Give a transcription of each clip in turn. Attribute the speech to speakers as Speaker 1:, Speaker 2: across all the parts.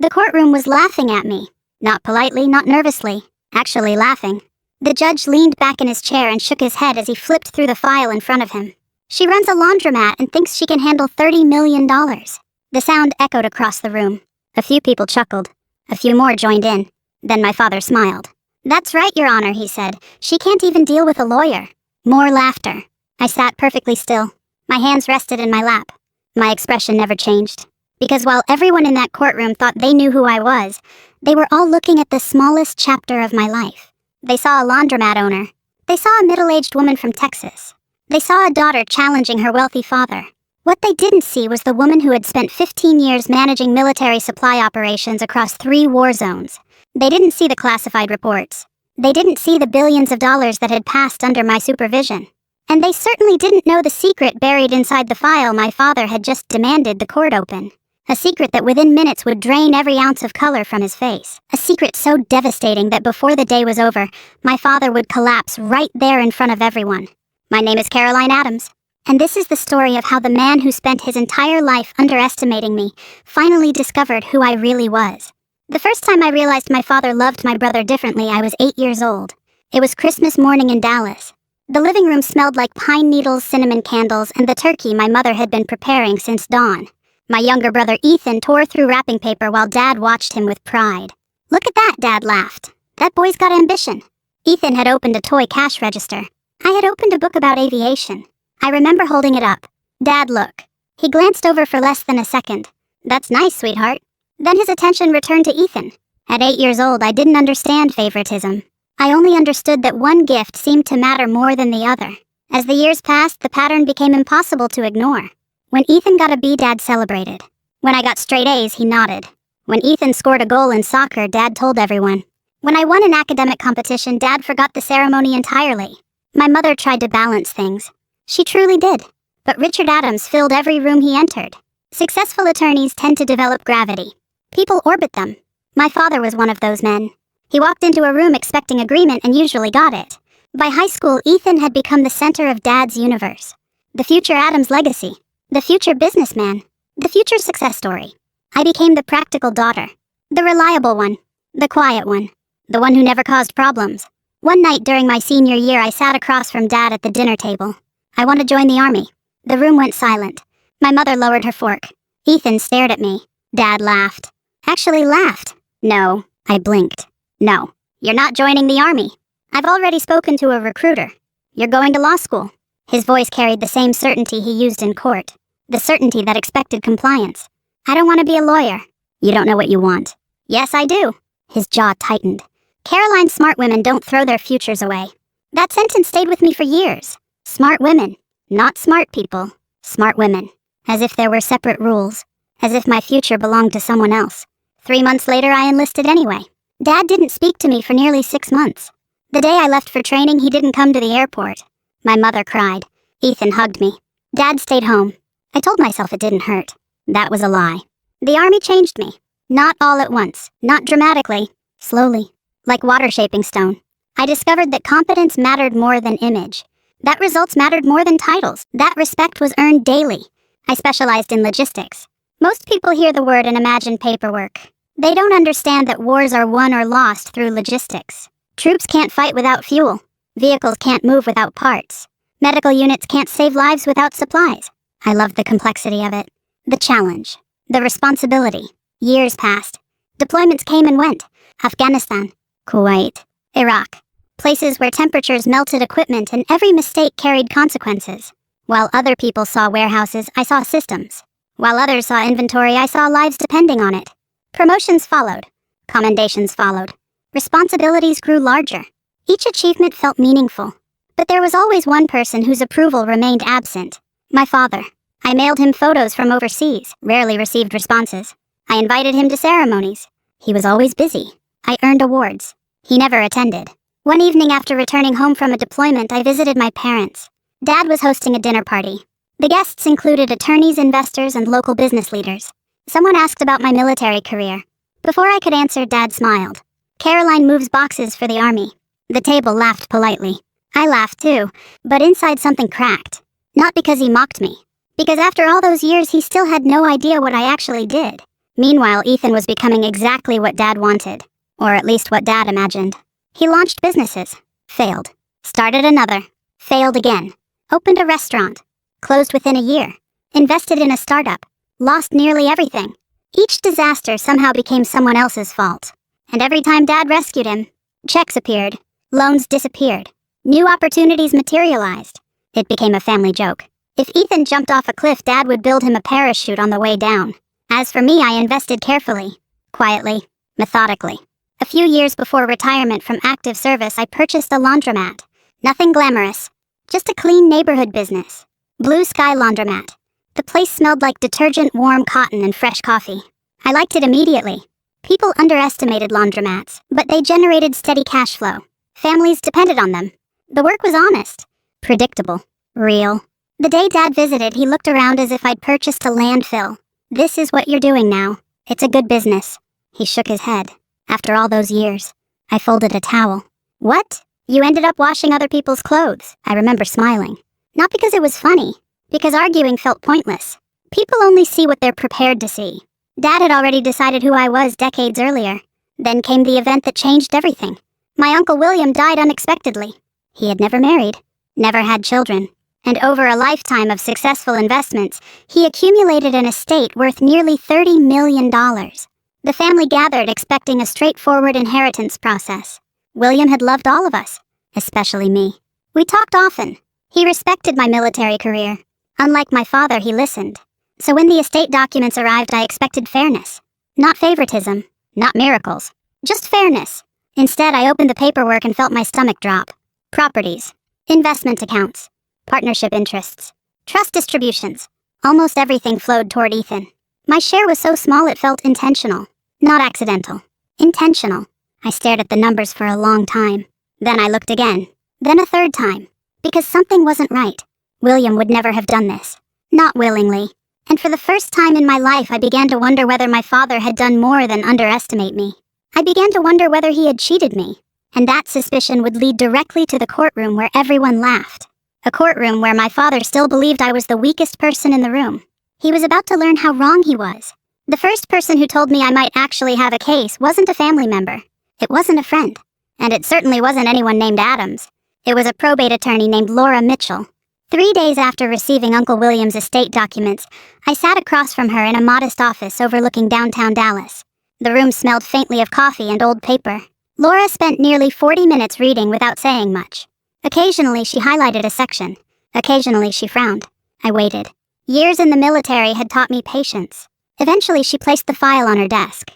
Speaker 1: The courtroom was laughing at me. Not politely, not nervously. Actually laughing. The judge leaned back in his chair and shook his head as he flipped through the file in front of him. She runs a laundromat and thinks she can handle $30 million. The sound echoed across the room. A few people chuckled. A few more joined in. Then my father smiled. "That's right, Your Honor," he said. "She can't even deal with a lawyer." More laughter. I sat perfectly still. My hands rested in my lap. My expression never changed. Because while everyone in that courtroom thought they knew who I was, they were all looking at the smallest chapter of my life. They saw a laundromat owner. They saw a middle-aged woman from Texas. They saw a daughter challenging her wealthy father. What they didn't see was the woman who had spent 15 years managing military supply operations across 3 war zones. They didn't see the classified reports. They didn't see the billions of dollars that had passed under my supervision. And they certainly didn't know the secret buried inside the file my father had just demanded the court open. A secret that within minutes would drain every ounce of color from his face. A secret so devastating that before the day was over, my father would collapse right there in front of everyone. My name is Caroline Adams. And this is the story of how the man who spent his entire life underestimating me finally discovered who I really was. The first time I realized my father loved my brother differently, I was 8 years old. It was Christmas morning in Dallas. The living room smelled like pine needles, cinnamon candles, and the turkey my mother had been preparing since dawn. My younger brother Ethan tore through wrapping paper while Dad watched him with pride. "Look at that," Dad laughed. "That boy's got ambition." Ethan had opened a toy cash register. I had opened a book about aviation. I remember holding it up. "Dad, look." He glanced over for less than a second. "That's nice, sweetheart." Then his attention returned to Ethan. At 8 years old, I didn't understand favoritism. I only understood that one gift seemed to matter more than the other. As the years passed, the pattern became impossible to ignore. When Ethan got a B, Dad celebrated. When I got straight A's, he nodded. When Ethan scored a goal in soccer, Dad told everyone. When I won an academic competition, Dad forgot the ceremony entirely. My mother tried to balance things. She truly did. But Richard Adams filled every room he entered. Successful attorneys tend to develop gravity. People orbit them. My father was one of those men. He walked into a room expecting agreement and usually got it. By high school, Ethan had become the center of Dad's universe. The future Adams legacy. The future businessman. The future success story. I became the practical daughter. The reliable one. The quiet one. The one who never caused problems. One night during my senior year, I sat across from Dad at the dinner table. "I want to join the army." The room went silent. My mother lowered her fork. Ethan stared at me. Dad laughed. Actually laughed. "No." I blinked. "No. You're not joining the army. I've already spoken to a recruiter. You're going to law school." His voice carried the same certainty he used in court. The certainty that expected compliance. "I don't want to be a lawyer." "You don't know what you want." "Yes, I do." His jaw tightened. "Caroline, smart women don't throw their futures away." That sentence stayed with me for years. Smart women. Not smart people. Smart women. As if there were separate rules. As if my future belonged to someone else. 3 months later, I enlisted anyway. Dad didn't speak to me for nearly 6 months. The day I left for training, he didn't come to the airport. My mother cried. Ethan hugged me. Dad stayed home. I told myself it didn't hurt. That was a lie. The army changed me. Not all at once. Not dramatically. Slowly. Like water shaping stone. I discovered that competence mattered more than image. That results mattered more than titles. That respect was earned daily. I specialized in logistics. Most people hear the word and imagine paperwork. They don't understand that wars are won or lost through logistics. Troops can't fight without fuel. Vehicles can't move without parts. Medical units can't save lives without supplies. I loved the complexity of it. The challenge. The responsibility. Years passed. Deployments came and went. Afghanistan. Kuwait. Iraq. Places where temperatures melted equipment and every mistake carried consequences. While other people saw warehouses, I saw systems. While others saw inventory, I saw lives depending on it. Promotions followed. Commendations followed. Responsibilities grew larger. Each achievement felt meaningful. But there was always one person whose approval remained absent. My father. I mailed him photos from overseas, rarely received responses. I invited him to ceremonies. He was always busy. I earned awards. He never attended. One evening after returning home from a deployment, I visited my parents. Dad was hosting a dinner party. The guests included attorneys, investors, and local business leaders. Someone asked about my military career. Before I could answer, Dad smiled. Caroline moves boxes for the army. The table laughed politely. I laughed too, but inside something cracked. Not because he mocked me. Because after all those years, he still had no idea what I actually did. Meanwhile, Ethan was becoming exactly what Dad wanted, or at least what Dad imagined. He launched businesses, failed. Started another, failed again. Opened a restaurant, closed within a year. Invested in a startup, lost nearly everything. Each disaster somehow became someone else's fault. And every time Dad rescued him, checks appeared, loans disappeared, new opportunities materialized. It became a family joke. If Ethan jumped off a cliff, Dad would build him a parachute on the way down. As for me, I invested carefully, quietly, methodically. A few years before retirement from active service, I purchased a laundromat. Nothing glamorous, just a clean neighborhood business. Blue Sky Laundromat. The place smelled like detergent, warm cotton, and fresh coffee. I liked it immediately. People underestimated laundromats, but they generated steady cash flow. Families depended on them. The work was honest, predictable, real. The day Dad visited, he looked around as if I'd purchased a landfill. "This is what you're doing now. It's a good business." He shook his head. "After all those years." I folded a towel. "What? You ended up washing other people's clothes?" I remember smiling. Not because it was funny, because arguing felt pointless. People only see what they're prepared to see. Dad had already decided who I was decades earlier. Then came the event that changed everything. My Uncle William died unexpectedly. He had never married, never had children, and over a lifetime of successful investments, he accumulated an estate worth nearly $30 million. The family gathered expecting a straightforward inheritance process. William had loved all of us, especially me. We talked often. He respected my military career. Unlike my father, he listened. So when the estate documents arrived, I expected fairness. Not favoritism, not miracles, just fairness. Instead, I opened the paperwork and felt my stomach drop. Properties, investment accounts, partnership interests, trust distributions. Almost everything flowed toward Ethan. My share was so small it felt intentional, not accidental. Intentional. I stared at the numbers for a long time. Then I looked again. Then a third time. Because something wasn't right. William would never have done this. Not willingly. And for the first time in my life, I began to wonder whether my father had done more than underestimate me. I began to wonder whether he had cheated me. And that suspicion would lead directly to the courtroom where everyone laughed. A courtroom where my father still believed I was the weakest person in the room. He was about to learn how wrong he was. The first person who told me I might actually have a case wasn't a family member. It wasn't a friend. And it certainly wasn't anyone named Adams. It was a probate attorney named Laura Mitchell. 3 days after receiving Uncle William's estate documents, I sat across from her in a modest office overlooking downtown Dallas. The room smelled faintly of coffee and old paper. Laura spent nearly 40 minutes reading without saying much. Occasionally, she highlighted a section. Occasionally, she frowned. I waited. Years in the military had taught me patience. Eventually, she placed the file on her desk.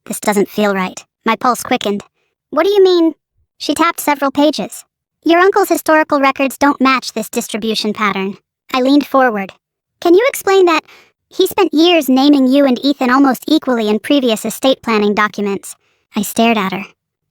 Speaker 1: "This doesn't feel right." My pulse quickened. "What do you mean?" She tapped several pages. "Your uncle's historical records don't match this distribution pattern." I leaned forward. "Can you explain that? He spent years naming you and Ethan almost equally in previous estate planning documents." I stared at her.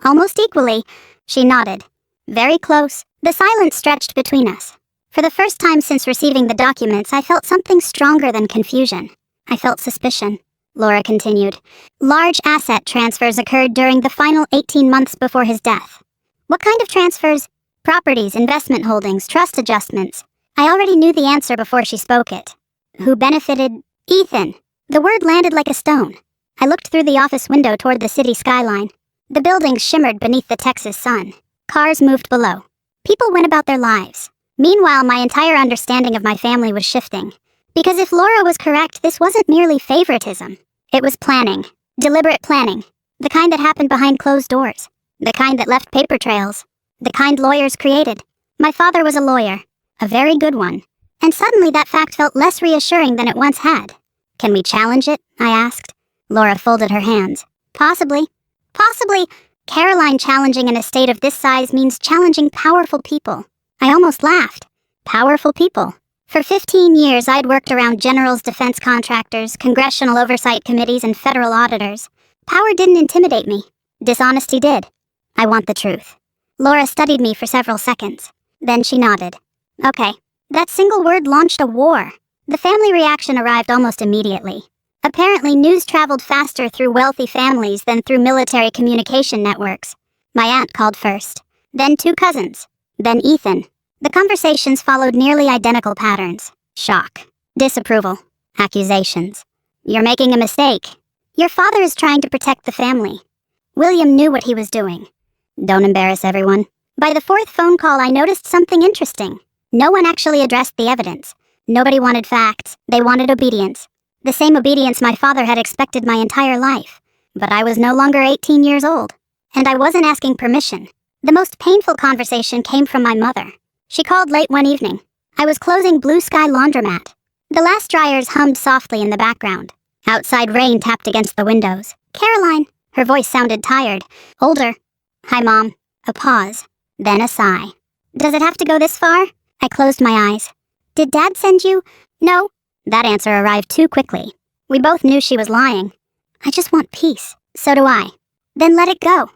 Speaker 1: "Almost equally?" She nodded. "Very close." The silence stretched between us. For the first time since receiving the documents, I felt something stronger than confusion. I felt suspicion. Laura continued. "Large asset transfers occurred during the final 18 months before his death." "What kind of transfers?" "Properties, investment holdings, trust adjustments." I already knew the answer before she spoke it. "Who benefited?" "Ethan." The word landed like a stone. I looked through the office window toward the city skyline. The buildings shimmered beneath the Texas sun. Cars moved below. People went about their lives. Meanwhile, my entire understanding of my family was shifting. Because if Laura was correct, this wasn't merely favoritism. It was planning. Deliberate planning. The kind that happened behind closed doors. The kind that left paper trails. The kind lawyers created. My father was a lawyer. A very good one. And suddenly that fact felt less reassuring than it once had. "Can we challenge it?" I asked. Laura folded her hands. "Possibly. Possibly. Caroline, challenging an estate of this size means challenging powerful people." I almost laughed. Powerful people. For 15 years, I'd worked around generals, defense contractors, congressional oversight committees, and federal auditors. Power didn't intimidate me. Dishonesty did. "I want the truth." Laura studied me for several seconds. Then she nodded. "Okay." That single word launched a war. The family reaction arrived almost immediately. Apparently, news traveled faster through wealthy families than through military communication networks. My aunt called first. Then 2 cousins. Then Ethan. The conversations followed nearly identical patterns. Shock. Disapproval. Accusations. "You're making a mistake." Your father is trying to protect the family. William knew what he was doing. Don't embarrass everyone. By the fourth phone call, I noticed something interesting. No one actually addressed the evidence. Nobody wanted facts. They wanted obedience. The same obedience my father had expected my entire life. But I was no longer 18 years old. And I wasn't asking permission. The most painful conversation came from my mother. She called late one evening. I was closing Blue Sky Laundromat. The last dryers hummed softly in the background. Outside rain tapped against the windows. Caroline. Her voice sounded tired. Older. Hi, Mom. A pause. Then a sigh. Does it have to go this far? I closed my eyes. Did Dad send you? No. That answer arrived too quickly. We both knew she was lying. I just want peace. So do I. Then let it go.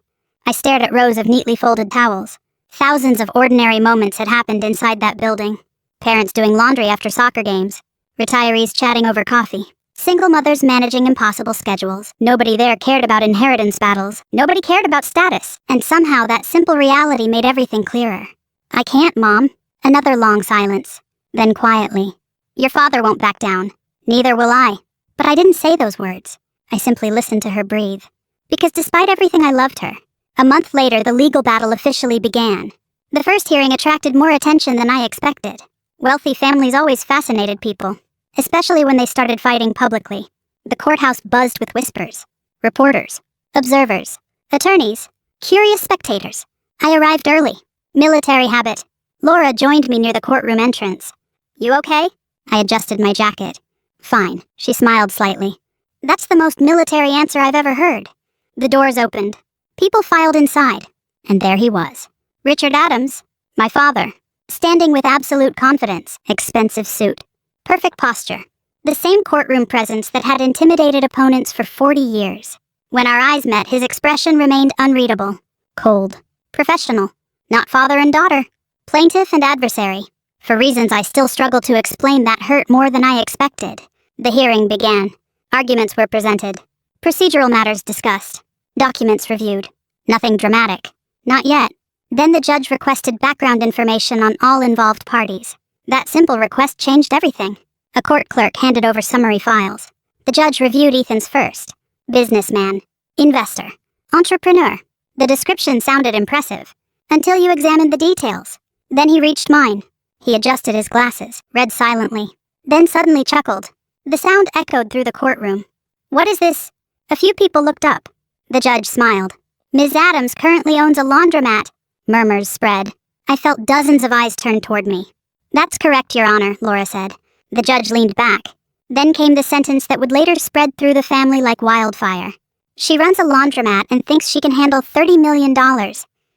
Speaker 1: I stared at rows of neatly folded towels. Thousands of ordinary moments had happened inside that building. Parents doing laundry after soccer games. Retirees chatting over coffee. Single mothers managing impossible schedules. Nobody there cared about inheritance battles. Nobody cared about status. And somehow that simple reality made everything clearer. I can't, Mom. Another long silence. Then quietly. Your father won't back down. Neither will I. But I didn't say those words. I simply listened to her breathe. Because despite everything, I loved her. A month later, the legal battle officially began. The first hearing attracted more attention than I expected. Wealthy families always fascinated people, especially when they started fighting publicly. The courthouse buzzed with whispers. Reporters, observers, attorneys, curious spectators. I arrived early. Military habit. Laura joined me near the courtroom entrance. You okay? I adjusted my jacket. Fine, she smiled slightly. That's the most military answer I've ever heard. The doors opened. People filed inside. And there he was. Richard Adams, my father, standing with absolute confidence, expensive suit, perfect posture, the same courtroom presence that had intimidated opponents for 40 years. When our eyes met, his expression remained unreadable, cold, professional, not father and daughter, plaintiff and adversary. For reasons I still struggle to explain, that hurt more than I expected. The hearing began. Arguments were presented. Procedural matters discussed. Documents reviewed. Nothing dramatic. Not yet. Then the judge requested background information on all involved parties. That simple request changed everything. A court clerk handed over summary files. The judge reviewed Ethan's first. Businessman. Investor. Entrepreneur. The description sounded impressive. Until you examined the details. Then he reached mine. He adjusted his glasses, read silently. Then suddenly chuckled. The sound echoed through the courtroom. What is this? A few people looked up. The judge smiled. Ms. Adams currently owns a laundromat. Murmurs spread. I felt dozens of eyes turned toward me. That's correct, Your Honor, Laura said. The judge leaned back. Then came the sentence that would later spread through the family like wildfire. She runs a laundromat and thinks she can handle $30 million.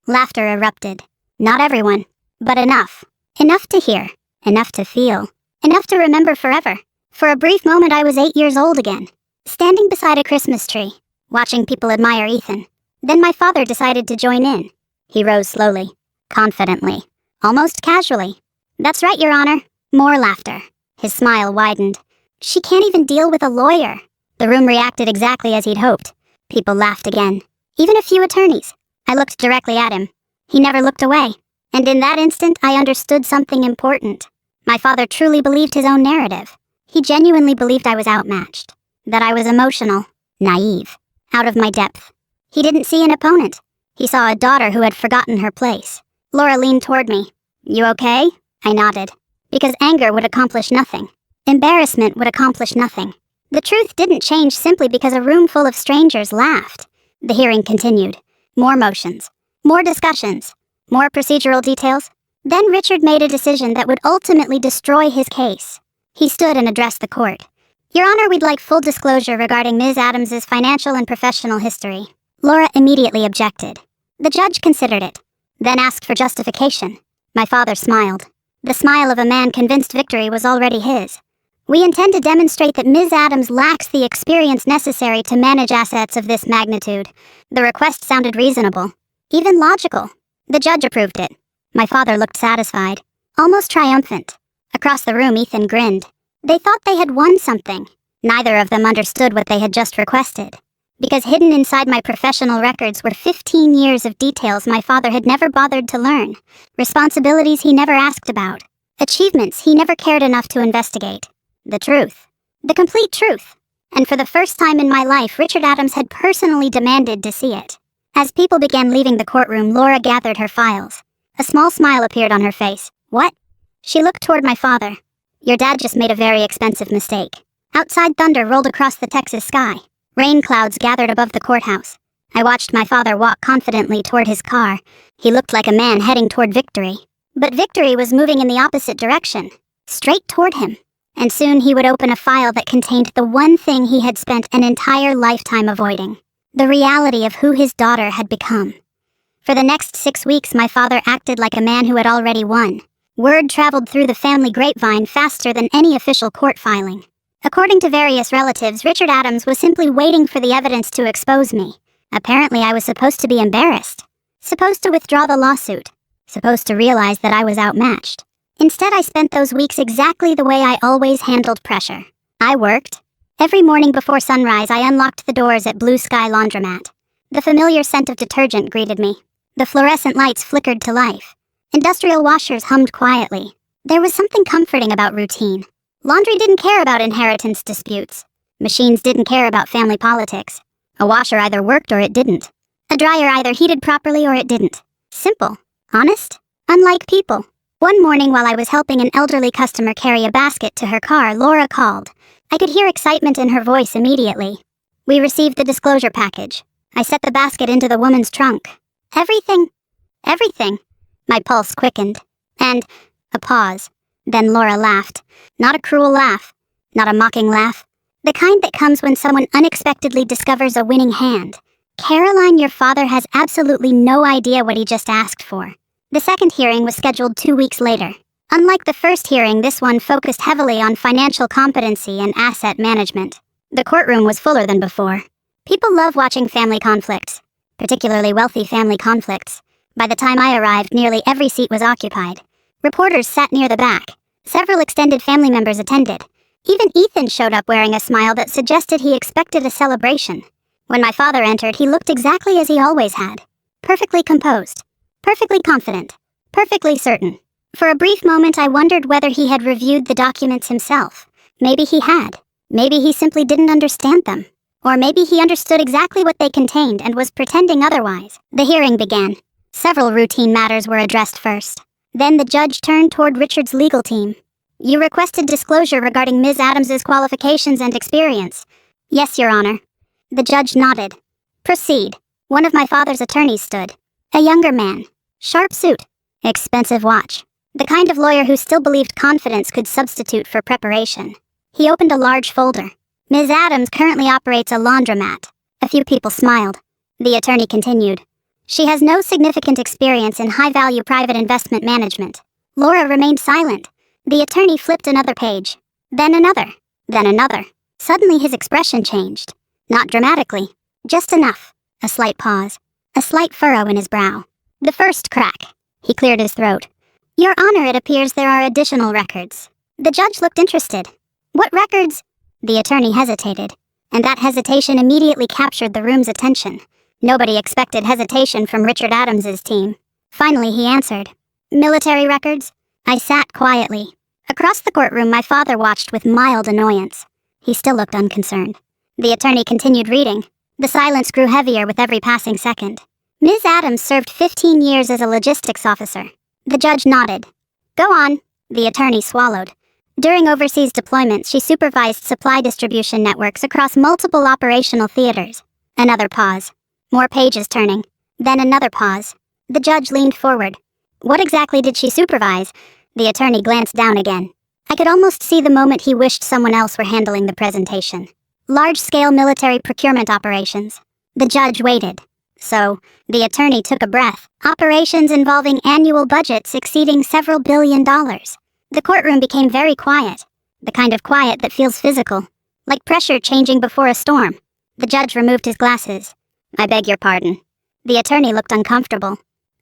Speaker 1: Laughter erupted. Not everyone, but enough. Enough to hear. Enough to feel. Enough to remember forever. For a brief moment, I was 8 years old again. Standing beside a Christmas tree, watching people admire Ethan. Then my father decided to join in. He rose slowly, confidently, almost casually. That's right, Your Honor. More laughter. His smile widened. She can't even deal with a lawyer. The room reacted exactly as he'd hoped. People laughed again. Even a few attorneys. I looked directly at him. He never looked away. And in that instant, I understood something important. My father truly believed his own narrative. He genuinely believed I was outmatched. That I was emotional, naive, out of my depth. He didn't see an opponent. He saw a daughter who had forgotten her place. Laura leaned toward me. You okay? I nodded. Because anger would accomplish nothing. Embarrassment would accomplish nothing. The truth didn't change simply because a room full of strangers laughed. The hearing continued. More motions. More discussions. More procedural details. Then Richard made a decision that would ultimately destroy his case. He stood and addressed the court. Your Honor, we'd like full disclosure regarding Ms. Adams's financial and professional history. Laura immediately objected. The judge considered it, then asked for justification. My father smiled. The smile of a man convinced victory was already his. We intend to demonstrate that Ms. Adams lacks the experience necessary to manage assets of this magnitude. The request sounded reasonable, even logical. The judge approved it. My father looked satisfied, almost triumphant. Across the room, Ethan grinned. They thought they had won something. Neither of them understood what they had just requested. Because hidden inside my professional records were 15 years of details my father had never bothered to learn. Responsibilities he never asked about. Achievements he never cared enough to investigate. The truth. The complete truth. And for the first time in my life, Richard Adams had personally demanded to see it. As people began leaving the courtroom, Laura gathered her files. A small smile appeared on her face. What? She looked toward my father. Your dad just made a very expensive mistake. Outside, thunder rolled across the Texas sky. Rain clouds gathered above the courthouse. I watched my father walk confidently toward his car. He looked like a man heading toward victory. But victory was moving in the opposite direction, straight toward him. And soon he would open a file that contained the one thing he had spent an entire lifetime avoiding. The reality of who his daughter had become. For the next 6 weeks, my father acted like a man who had already won. Word traveled through the family grapevine faster than any official court filing. According to various relatives, Richard Adams was simply waiting for the evidence to expose me. Apparently, I was supposed to be embarrassed. Supposed to withdraw the lawsuit. Supposed to realize that I was outmatched. Instead, I spent those weeks exactly the way I always handled pressure. I worked. Every morning before sunrise, I unlocked the doors at Blue Sky Laundromat. The familiar scent of detergent greeted me. The fluorescent lights flickered to life. Industrial washers hummed quietly. There was something comforting about routine. Laundry didn't care about inheritance disputes. Machines didn't care about family politics. A washer either worked or it didn't. A dryer either heated properly or it didn't. Simple. Honest. Unlike people. One morning while I was helping an elderly customer carry a basket to her car, Laura called. I could hear excitement in her voice immediately. We received the disclosure package. I set the basket into the woman's trunk. Everything. My pulse quickened. And a pause. Then Laura laughed. Not a cruel laugh. Not a mocking laugh. The kind that comes when someone unexpectedly discovers a winning hand. Caroline, your father has absolutely no idea what he just asked for. The second hearing was scheduled 2 weeks later. Unlike the first hearing, this one focused heavily on financial competency and asset management. The courtroom was fuller than before. People love watching family conflicts, particularly wealthy family conflicts. By the time I arrived, nearly every seat was occupied. Reporters sat near the back. Several extended family members attended. Even Ethan showed up wearing a smile that suggested he expected a celebration. When my father entered, he looked exactly as he always had. Perfectly composed. Perfectly confident. Perfectly certain. For a brief moment, I wondered whether he had reviewed the documents himself. Maybe he had. Maybe he simply didn't understand them. Or maybe he understood exactly what they contained and was pretending otherwise. The hearing began. Several routine matters were addressed first. Then the judge turned toward Richard's legal team. You requested disclosure regarding Ms. Adams's qualifications and experience. Yes, Your Honor. The judge nodded. Proceed. One of my father's attorneys stood. A younger man. Sharp suit. Expensive watch. The kind of lawyer who still believed confidence could substitute for preparation. He opened a large folder. Ms. Adams currently operates a laundromat. A few people smiled. The attorney continued. She has no significant experience in high-value private investment management. Laura remained silent. The attorney flipped another page. Then another. Then another. Suddenly his expression changed. Not dramatically. Just enough. A slight pause. A slight furrow in his brow. The first crack. He cleared his throat. Your Honor, it appears there are additional records. The judge looked interested. What records? The attorney hesitated. And that hesitation immediately captured the room's attention. Nobody expected hesitation from Richard Adams's team. Finally, he answered. Military records? I sat quietly. Across the courtroom, my father watched with mild annoyance. He still looked unconcerned. The attorney continued reading. The silence grew heavier with every passing second. Ms. Adams served 15 years as a logistics officer. The judge nodded. Go on. The attorney swallowed. During overseas deployments, she supervised supply distribution networks across multiple operational theaters. Another pause. More pages turning. Then another pause. The judge leaned forward. What exactly did she supervise? The attorney glanced down again. I could almost see the moment he wished someone else were handling the presentation. Large-scale military procurement operations. The judge waited. So, the attorney took a breath. Operations involving annual budgets exceeding several $billion. The courtroom became very quiet. The kind of quiet that feels physical. Like pressure changing before a storm. The judge removed his glasses. I beg your pardon. The attorney looked uncomfortable.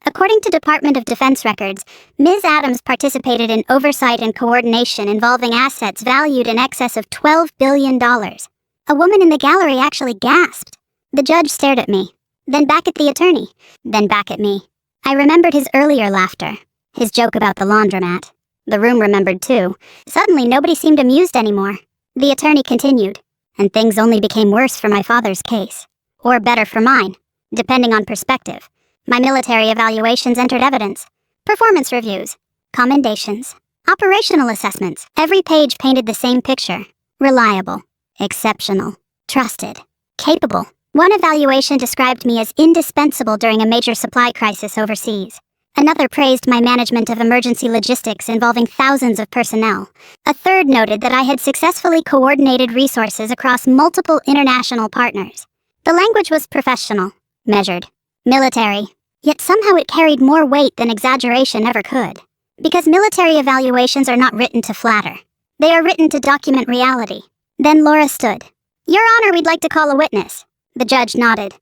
Speaker 1: According to Department of Defense records, Ms. Adams participated in oversight and coordination involving assets valued in excess of $12 billion. A woman in the gallery actually gasped. The judge stared at me, then back at the attorney, then back at me. I remembered his earlier laughter, his joke about the laundromat. The room remembered too. Suddenly nobody seemed amused anymore. The attorney continued. and things only became worse for my father's case. Or better for mine, depending on perspective. My military evaluations entered evidence, performance reviews, commendations, operational assessments. Every page painted the same picture. Reliable, exceptional, trusted, capable. One evaluation described me as indispensable during a major supply crisis overseas. Another praised my management of emergency logistics involving thousands of personnel. A third noted that I had successfully coordinated resources across multiple international partners. The language was professional, measured, military, yet somehow it carried more weight than exaggeration ever could. Because military evaluations are not written to flatter. They are written to document reality. Then Laura stood. "Your Honor, we'd like to call a witness." The judge nodded.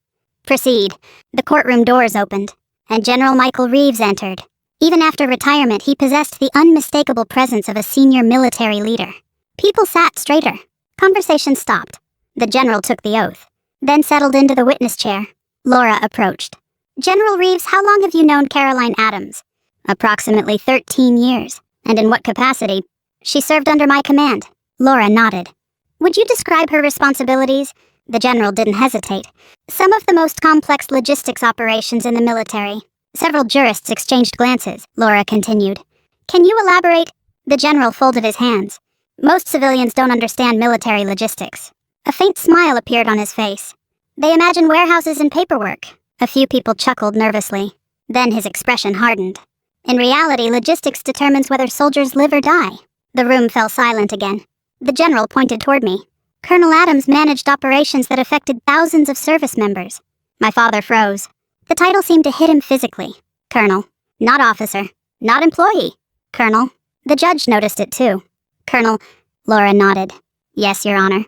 Speaker 1: "Proceed." The courtroom doors opened, and General Michael Reeves entered. Even after retirement, he possessed the unmistakable presence of a senior military leader. People sat straighter. Conversation stopped. The general took the oath, then settled into the witness chair. Laura approached. "General Reeves, how long have you known Caroline Adams?" "Approximately 13 years. And in what capacity?" "She served under my command." Laura nodded. "Would you describe her responsibilities?" The general didn't hesitate. "Some of the most complex logistics operations in the military." Several jurists exchanged glances. Laura continued. "Can you elaborate?" The general folded his hands. "Most civilians don't understand military logistics." A faint smile appeared on his face. "They imagine warehouses and paperwork." A few people chuckled nervously. Then his expression hardened. "In reality, logistics determines whether soldiers live or die." The room fell silent again. The general pointed toward me. "Colonel Adams managed operations that affected thousands of service members." My father froze. The title seemed to hit him physically. "Colonel. Not officer. Not employee. Colonel." The judge noticed it too. "Colonel." Laura nodded. "Yes, Your Honor."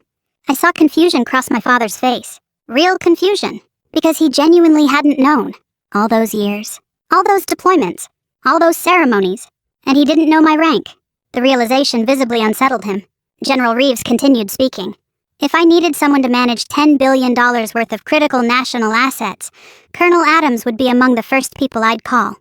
Speaker 1: I saw confusion cross my father's face. Real confusion. Because he genuinely hadn't known. All those years. All those deployments. All those ceremonies. And he didn't know my rank. The realization visibly unsettled him. General Reeves continued speaking. "If I needed someone to manage $10 billion worth of critical national assets, Colonel Adams would be among the first people I'd call."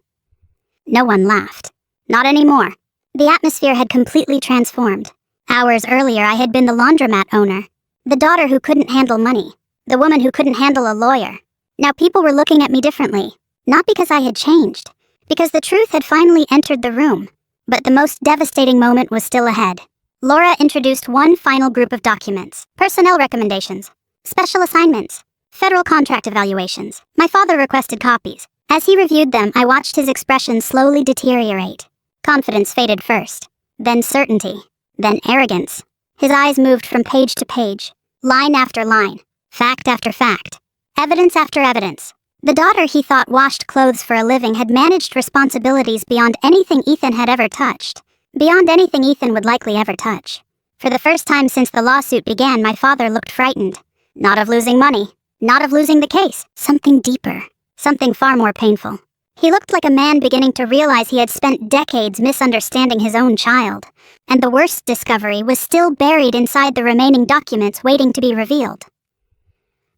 Speaker 1: No one laughed. Not anymore. The atmosphere had completely transformed. Hours earlier, I had been the laundromat owner. The daughter who couldn't handle money. The woman who couldn't handle a lawyer. Now people were looking at me differently. Not because I had changed. Because the truth had finally entered the room. But the most devastating moment was still ahead. Laura introduced one final group of documents. Personnel recommendations. Special assignments. Federal contract evaluations. My father requested copies. As he reviewed them, I watched his expression slowly deteriorate. Confidence faded first. Then certainty. Then arrogance. His eyes moved from page to page. Line after line. Fact after fact. Evidence after evidence. The daughter he thought washed clothes for a living had managed responsibilities beyond anything Ethan had ever touched. Beyond anything Ethan would likely ever touch. For the first time since the lawsuit began, my father looked frightened. Not of losing money. Not of losing the case. Something deeper. Something far more painful. He looked like a man beginning to realize he had spent decades misunderstanding his own child. And the worst discovery was still buried inside the remaining documents waiting to be revealed.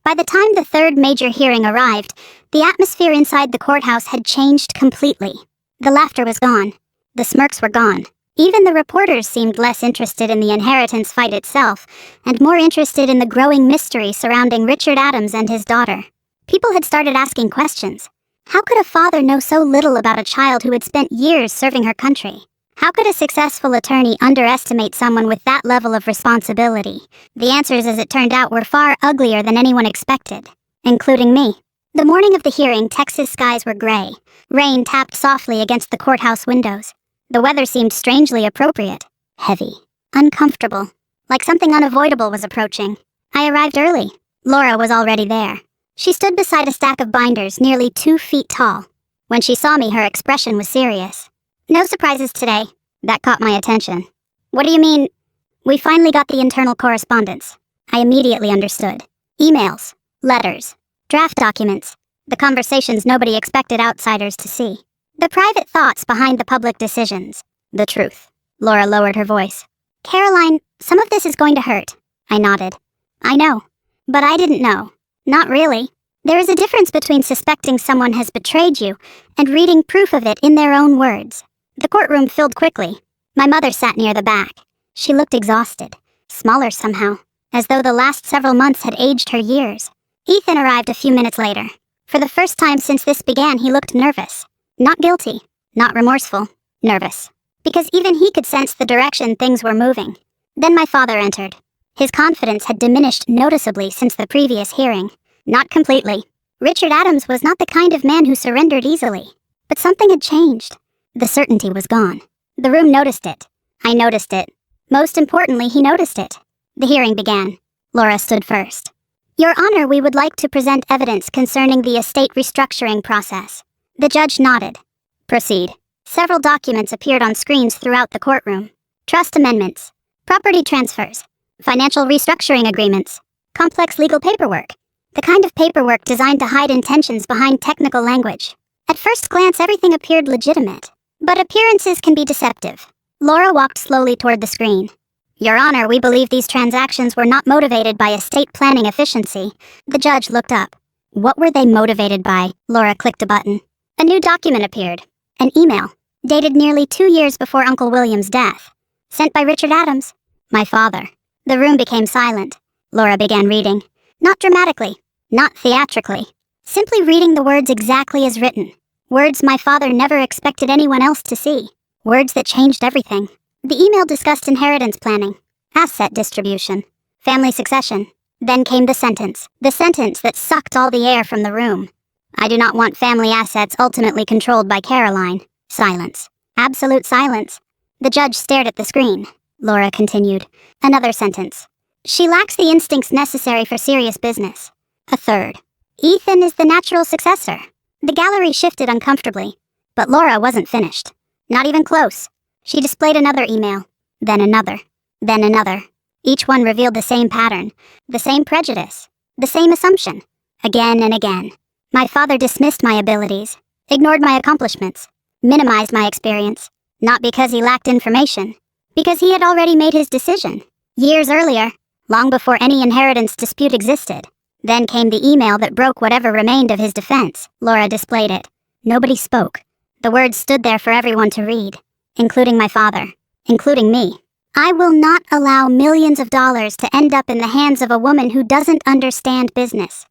Speaker 1: By the time the third major hearing arrived, the atmosphere inside the courthouse had changed completely. The laughter was gone. The smirks were gone. Even the reporters seemed less interested in the inheritance fight itself, and more interested in the growing mystery surrounding Richard Adams and his daughter. People had started asking questions. How could a father know so little about a child who had spent years serving her country? How could a successful attorney underestimate someone with that level of responsibility? The answers, as it turned out, were far uglier than anyone expected, including me. The morning of the hearing, Texas skies were gray. Rain tapped softly against the courthouse windows. The weather seemed strangely appropriate. Heavy. Uncomfortable. Like something unavoidable was approaching. I arrived early. Laura was already there. She stood beside a stack of binders nearly 2 feet tall. When she saw me, her expression was serious. "No surprises today." That caught my attention. "What do you mean?" "We finally got the internal correspondence." I immediately understood. Emails. Letters. Draft documents. The conversations nobody expected outsiders to see. The private thoughts behind the public decisions. The truth. Laura lowered her voice. "Caroline, some of this is going to hurt." I nodded. "I know. But I didn't know. Not really. There is a difference between suspecting someone has betrayed you and reading proof of it in their own words." The courtroom filled quickly. My mother sat near the back. She looked exhausted. Smaller somehow. as though the last several months had aged her years. Ethan arrived a few minutes later. For the first time since this began, he looked nervous. Not guilty, not remorseful, nervous. Because even he could sense the direction things were moving. Then my father entered. His confidence had diminished noticeably since the previous hearing. Not completely. Richard Adams was not the kind of man who surrendered easily. But something had changed. The certainty was gone. The room noticed it. I noticed it. Most importantly, he noticed it. The hearing began. Laura stood first. Your Honor, we would like to present evidence concerning the estate restructuring process. The judge nodded. Proceed. Several documents appeared on screens throughout the courtroom. Trust amendments, property transfers, financial restructuring agreements, complex legal paperwork. The kind of paperwork designed to hide intentions behind technical language. At first glance, everything appeared legitimate. But appearances can be deceptive. Laura walked slowly toward the screen. Your Honor, we believe these transactions were not motivated by estate planning efficiency. The judge looked up. What were they motivated by? Laura clicked a button. A new document appeared. An email, dated nearly 2 years before Uncle William's death. Sent by Richard Adams, my father. The room became silent. Laura began reading. Not dramatically, not theatrically. Simply reading the words exactly as written. Words my father never expected anyone else to see. Words that changed everything. The email discussed inheritance planning, asset distribution, family succession. Then came the sentence that sucked all the air from the room. I do not want family assets ultimately controlled by Caroline. Silence. Absolute silence. The judge stared at the screen. Laura continued. Another sentence. She lacks the instincts necessary for serious business. A third. Ethan is the natural successor. The gallery shifted uncomfortably. But Laura wasn't finished. Not even close. She displayed another email. Then another. Then another. Each one revealed the same pattern. The same prejudice. The same assumption. Again and again. My father dismissed my abilities, ignored my accomplishments, minimized my experience, not because he lacked information, because he had already made his decision. Years earlier, long before any inheritance dispute existed. Then came the email that broke whatever remained of his defense. Laura displayed it. Nobody spoke. The words stood there for everyone to read, including my father, including me. I will not allow millions of dollars to end up in the hands of a woman who doesn't understand business.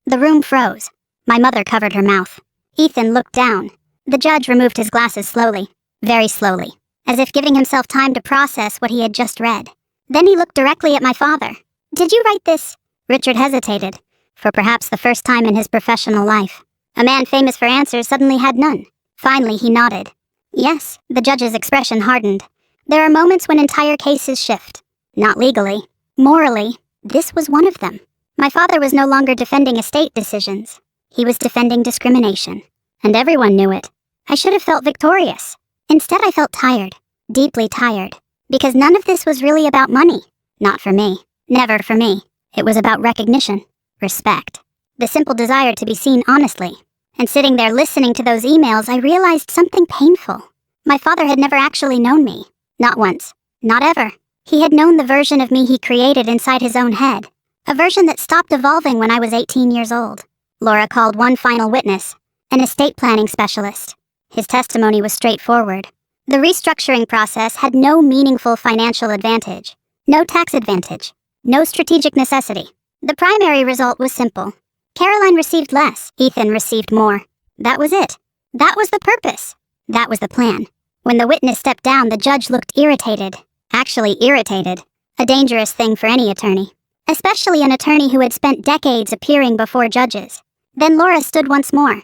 Speaker 1: The room froze. My mother covered her mouth. Ethan looked down. The judge removed his glasses slowly, very slowly, as if giving himself time to process what he had just read. Then he looked directly at my father. Did you write this? Richard hesitated, for perhaps the first time in his professional life. A man famous for answers suddenly had none. Finally, he nodded. Yes, the judge's expression hardened. There are moments when entire cases shift. Not legally, morally. This was one of them. My father was no longer defending estate decisions. He was defending discrimination. And everyone knew it. I should have felt victorious. Instead, I felt tired. Deeply tired. Because none of this was really about money. Not for me. Never for me. It was about recognition. Respect. The simple desire to be seen honestly. And sitting there listening to those emails, I realized something painful. My father had never actually known me. Not once. Not ever. He had known the version of me he created inside his own head. A version that stopped evolving when I was 18 years old. Laura called one final witness, an estate planning specialist. His testimony was straightforward. The restructuring process had no meaningful financial advantage. No tax advantage. No strategic necessity. The primary result was simple. Caroline received less. Ethan received more. That was it. That was the purpose. That was the plan. When the witness stepped down, the judge looked irritated. Actually irritated. A dangerous thing for any attorney. Especially an attorney who had spent decades appearing before judges. Then Laura stood once more.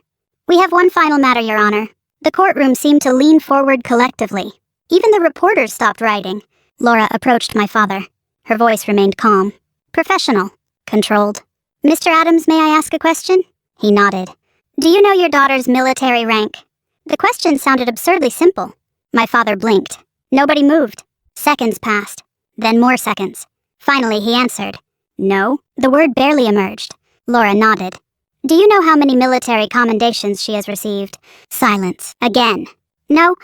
Speaker 1: We have one final matter, Your Honor. The courtroom seemed to lean forward collectively. Even the reporters stopped writing. Laura approached my father. Her voice remained calm. Professional. Controlled. Mr. Adams, may I ask a question? He nodded. Do you know your daughter's military rank? The question sounded absurdly simple. My father blinked. Nobody moved. Seconds passed. Then more seconds. Finally, he answered. No. The word barely emerged. Laura nodded. Do you know how many military commendations she has received? Silence. Again. No.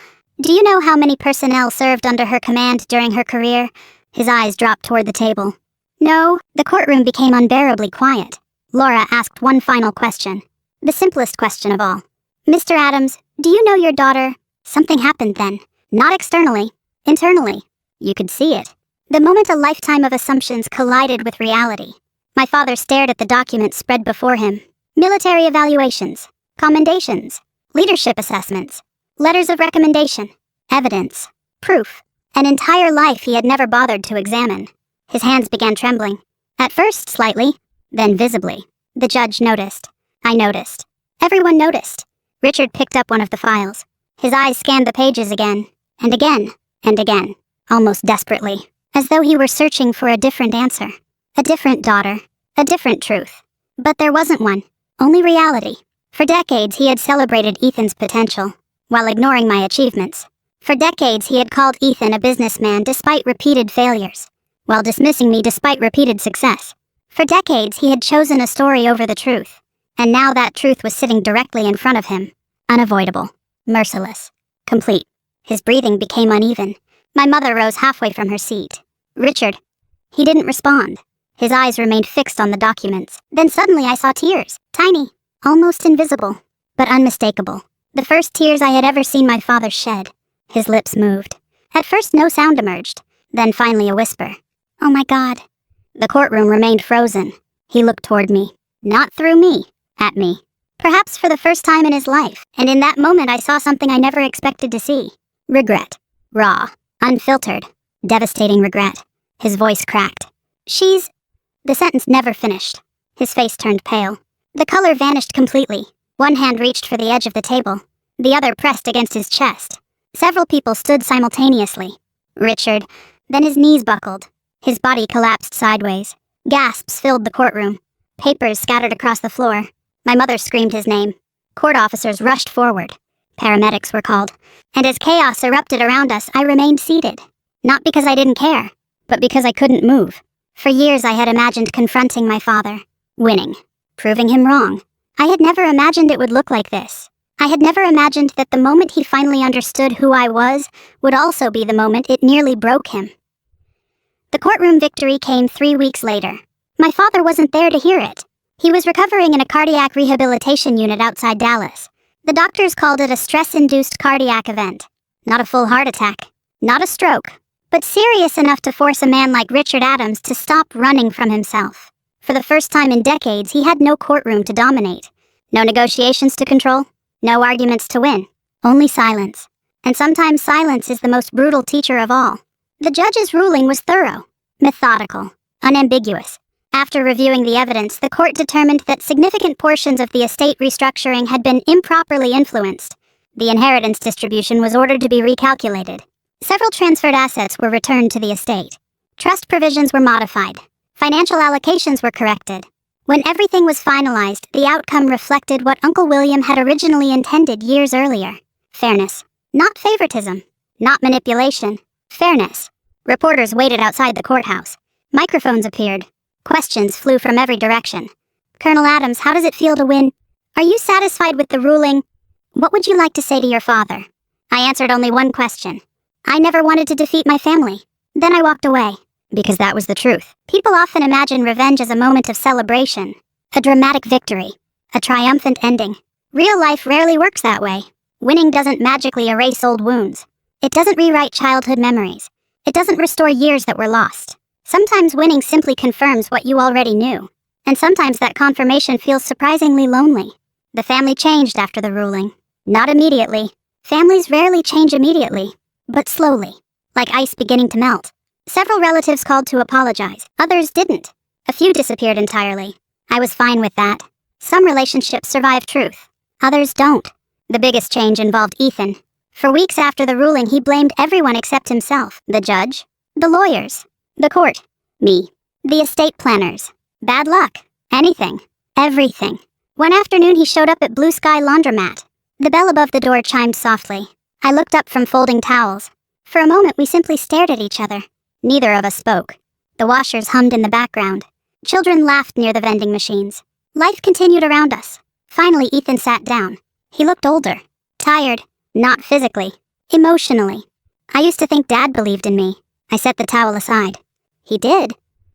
Speaker 1: Do you know how many personnel served under her command during her career? His eyes dropped toward the table. No. The courtroom became unbearably quiet. Laura asked one final question. The simplest question of all. Mr. Adams, do you know your daughter? Something happened then. Not externally. Internally. You could see it. The moment a lifetime of assumptions collided with reality. My father stared at the documents spread before him. Military evaluations, commendations, leadership assessments, letters of recommendation, evidence, proof. An entire life he had never bothered to examine. His hands began trembling. At first slightly, then visibly. The judge noticed. I noticed. Everyone noticed. Richard picked up one of the files. His eyes scanned the pages again, and again, and again, almost desperately, as though he were searching for a different answer. A different daughter. A different truth. But there wasn't one. Only reality. For decades he had celebrated Ethan's potential, while ignoring my achievements. For decades he had called Ethan a businessman despite repeated failures, while dismissing me despite repeated success. For decades he had chosen a story over the truth, and now that truth was sitting directly in front of him. Unavoidable. Merciless. Complete. His breathing became uneven. My mother rose halfway from her seat. Richard. He didn't respond. His eyes remained fixed on the documents. Then suddenly I saw tears. Tiny. Almost invisible. But unmistakable. The first tears I had ever seen my father shed. His lips moved. At first no sound emerged. Then finally a whisper. Oh my God. The courtroom remained frozen. He looked toward me. Not through me. At me. Perhaps for the first time in his life. And in that moment I saw something I never expected to see. Regret. Raw. Unfiltered. Devastating regret. His voice cracked. She's... The sentence never finished. His face turned pale. The color vanished completely. One hand reached for the edge of the table. The other pressed against his chest. Several people stood simultaneously. Richard. Then his knees buckled. His body collapsed sideways. Gasps filled the courtroom. Papers scattered across the floor. My mother screamed his name. Court officers rushed forward. Paramedics were called. And as chaos erupted around us, I remained seated. Not because I didn't care, but because I couldn't move. For years I had imagined confronting my father. Winning. Proving him wrong. I had never imagined it would look like this. I had never imagined that the moment he finally understood who I was would also be the moment it nearly broke him. The courtroom victory came 3 weeks later. My father wasn't there to hear it. He was recovering in a cardiac rehabilitation unit outside Dallas. The doctors called it a stress-induced cardiac event. Not a full heart attack. Not a stroke. But serious enough to force a man like Richard Adams to stop running from himself. For the first time in decades, he had no courtroom to dominate. No negotiations to control. No arguments to win. Only silence. And sometimes silence is the most brutal teacher of all. The judge's ruling was thorough, methodical, unambiguous. After reviewing the evidence, the court determined that significant portions of the estate restructuring had been improperly influenced. The inheritance distribution was ordered to be recalculated. Several transferred assets were returned to the estate. Trust provisions were modified. Financial allocations were corrected. When everything was finalized, the outcome reflected what Uncle William had originally intended years earlier. Fairness. Not favoritism. Not manipulation. Fairness. Reporters waited outside the courthouse. Microphones appeared. Questions flew from every direction. Colonel Adams, how does it feel to win? Are you satisfied with the ruling? What would you like to say to your father? I answered only one question. I never wanted to defeat my family. Then I walked away. Because that was the truth. People often imagine revenge as a moment of celebration. A dramatic victory. A triumphant ending. Real life rarely works that way. Winning doesn't magically erase old wounds. It doesn't rewrite childhood memories. It doesn't restore years that were lost. Sometimes winning simply confirms what you already knew. And sometimes that confirmation feels surprisingly lonely. The family changed after the ruling. Not immediately. Families rarely change immediately. But slowly. Like ice beginning to melt. Several relatives called to apologize. Others didn't. A few disappeared entirely. I was fine with that. Some relationships survive truth. Others don't. The biggest change involved Ethan. For weeks after the ruling, he blamed everyone except himself. The judge. The lawyers. The court. Me. The estate planners. Bad luck. Anything. Everything. One afternoon he showed up at Blue Sky Laundromat. The bell above the door chimed softly. I looked up from folding towels. For a moment we simply stared at each other. Neither of us spoke. The washers hummed in the background. Children laughed near the vending machines. Life continued around us. Finally Ethan sat down. He looked older. Tired. Not physically. Emotionally. I used to think Dad believed in me. I set the towel aside. He did.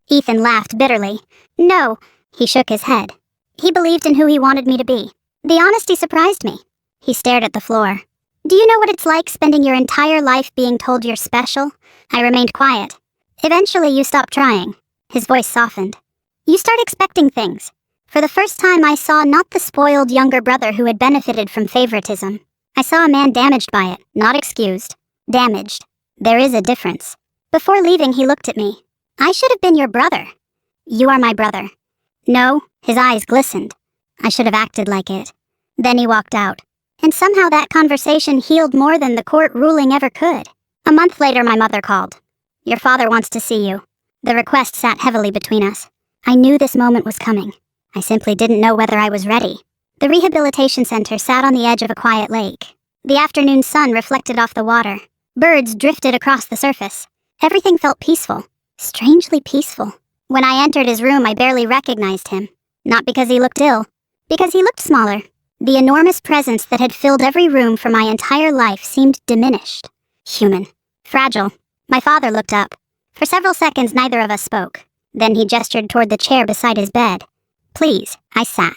Speaker 1: Ethan laughed bitterly. No. He shook his head. He believed in who he wanted me to be. The honesty surprised me. He stared at the floor. Do you know what it's like spending your entire life being told you're special? I remained quiet. Eventually you stop trying. His voice softened. You start expecting things. For the first time I saw not the spoiled younger brother who had benefited from favoritism. I saw a man damaged by it, not excused. Damaged. There is a difference. Before leaving he looked at me. I should have been your brother. You are my brother. No, his eyes glistened. I should have acted like it. Then he walked out. And somehow that conversation healed more than the court ruling ever could. A month later my mother called. Your father wants to see you. The request sat heavily between us. I knew this moment was coming. I simply didn't know whether I was ready. The rehabilitation center sat on the edge of a quiet lake. The afternoon sun reflected off the water. Birds drifted across the surface. Everything felt peaceful. Strangely peaceful. When I entered his room, I barely recognized him. Not because he looked ill. Because he looked smaller. The enormous presence that had filled every room for my entire life seemed diminished. Human. Fragile. My father looked up. For several seconds, neither of us spoke. Then he gestured toward the chair beside his bed. Please, I sat.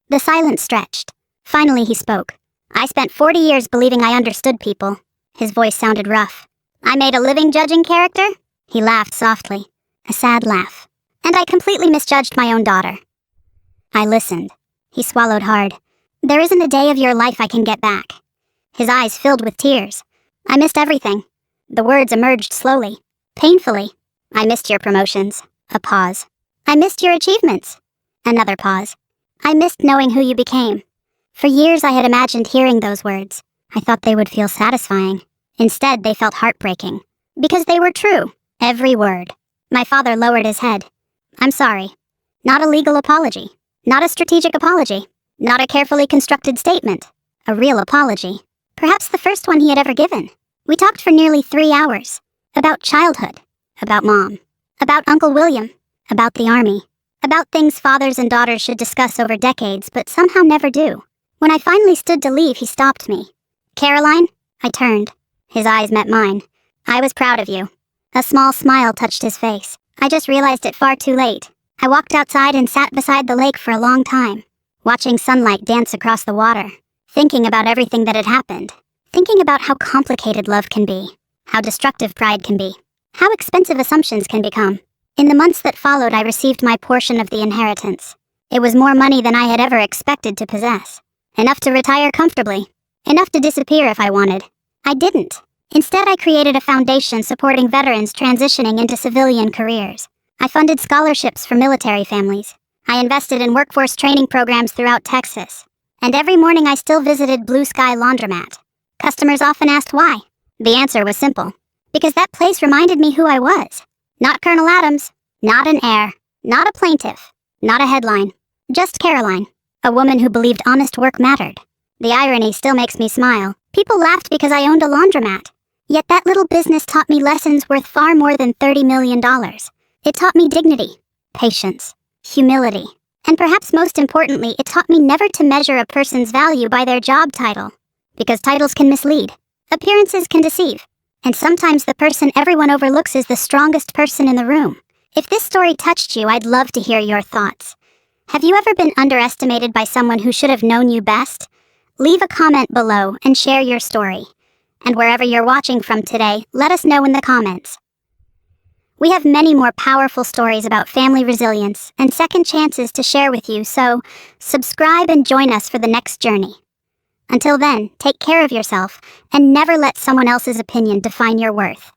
Speaker 1: The silence stretched. Finally he spoke. I spent 40 years believing I understood people. His voice sounded rough. I made a living judging character? He laughed softly. A sad laugh. And I completely misjudged my own daughter. I listened. He swallowed hard. There isn't a day of your life I can get back. His eyes filled with tears. I missed everything. The words emerged slowly. Painfully. I missed your promotions. A pause. I missed your achievements. Another pause. I missed knowing who you became. For years I had imagined hearing those words. I thought they would feel satisfying. Instead, they felt heartbreaking. Because they were true. Every word. My father lowered his head. I'm sorry. Not a legal apology. Not a strategic apology. Not a carefully constructed statement. A real apology. Perhaps the first one he had ever given. We talked for nearly 3 hours. About childhood. About Mom. About Uncle William. About the army. About things fathers and daughters should discuss over decades but somehow never do. When I finally stood to leave, he stopped me. Caroline? I turned. His eyes met mine. I was proud of you. A small smile touched his face. I just realized it far too late. I walked outside and sat beside the lake for a long time, watching sunlight dance across the water, thinking about everything that had happened, thinking about how complicated love can be, how destructive pride can be, how expensive assumptions can become. In the months that followed, I received my portion of the inheritance. It was more money than I had ever expected to possess. Enough to retire comfortably. Enough to disappear if I wanted. I didn't. Instead, I created a foundation supporting veterans transitioning into civilian careers. I funded scholarships for military families. I invested in workforce training programs throughout Texas. And every morning I still visited Blue Sky Laundromat. Customers often asked why. The answer was simple. Because that place reminded me who I was. Not Colonel Adams. Not an heir. Not a plaintiff. Not a headline. Just Caroline. A woman who believed honest work mattered. The irony still makes me smile. People laughed because I owned a laundromat. Yet that little business taught me lessons worth far more than $30 million. It taught me dignity, patience, humility, and perhaps most importantly, it taught me never to measure a person's value by their job title. Because titles can mislead. Appearances can deceive. And sometimes the person everyone overlooks is the strongest person in the room. If this story touched you, I'd love to hear your thoughts. Have you ever been underestimated by someone who should have known you best? Leave a comment below and share your story. And wherever you're watching from today, let us know in the comments. We have many more powerful stories about family resilience and second chances to share with you, so subscribe and join us for the next journey. Until then, take care of yourself and never let someone else's opinion define your worth.